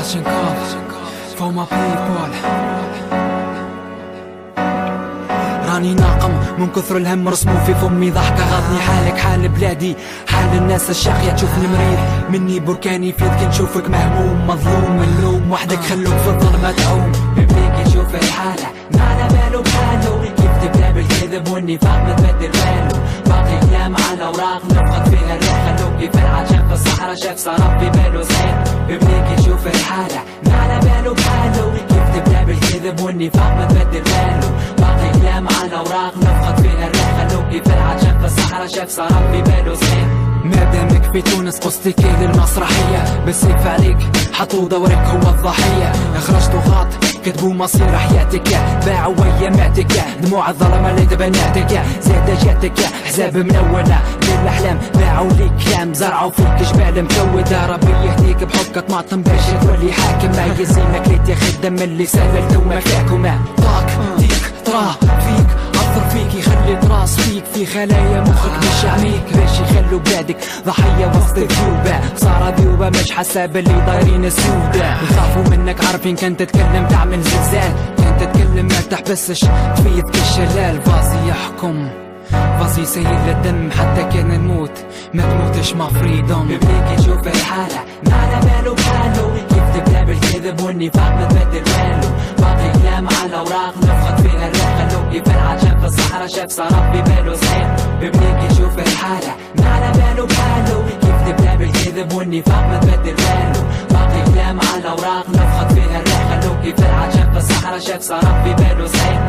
كلاشينكوف for my people. راني ناقم من كثر الهم رسمو في فمي ضحكة غضني حالك حال بلادي حال الناس الشاقية تشوفني مريض مني بركاني فيك نشوفك مهموم مظلوم ملوم وحدك خلوك في الظلمة تعوم ببليك يشوف الحالة ما على باله بحاله كيف تبدا بالكذب والنفاق ما تبدل باله باقي ايام على اوراق نفقد فيها الريح خلوك يفرع شاف في الصحراء شاف صرف في باله صحيح ببليك يشوف الحالة ما على باله بحاله كيف تبدا بالكذب والنفاق ما تبدل باله باقي ايام على اوراق نفقد فيها الريح خلوك يفرع شاف في الصحراء شاف صرف في باله صحيح ما دامك في تونس قصتك للمسرحية بالسيف عليك حطوا دورك هو الضحية اخرجتوا غاط كتبوا مصير حياتك باعوا اياماتك دموع الظلمة اللي تبناتك زاد جاتك حساب منونة للأحلام باعوا ليك كلام زرعوا فيك جبال مكودة ربي يهديك بحبك طماطم باش تولي حاكم ما يزينك لي تاخد دم اللي سالك توما فيكم طاك ديك طرا فيك أثر فيك يخلي تراس فيك في خلايا مخك باش يعميك باش يخلوا بلادك ضحية وسط ذيوبة صار ذيوبة مش حساب اللي دايرين السودة يخافوا منك عارفين كان تتكلم تعمل زلزال كان تتكلم ما تحبسش تفيض كالشلال فازي يحكم فازي سيل للدم حتى كان نموت ما تموتش ما فريدم ببليك يشوف الحالة ما على باله بحاله كيف تبدا بالكذب والنفاق ما تبدل باله باقي ايام على اوراق نفقد فيها الريح خلوك يفرع شاف في الصحراء شاف صرف في باله صحيح ببليك يشوف الحالة ما على باله بحاله كيف تبدا بالكذب والنفاق ما تبدل باله باقي ايام على اوراق نفقد فيها الريح خلوك يفرع شاف في الصحراء شاف صرف في باله صحيح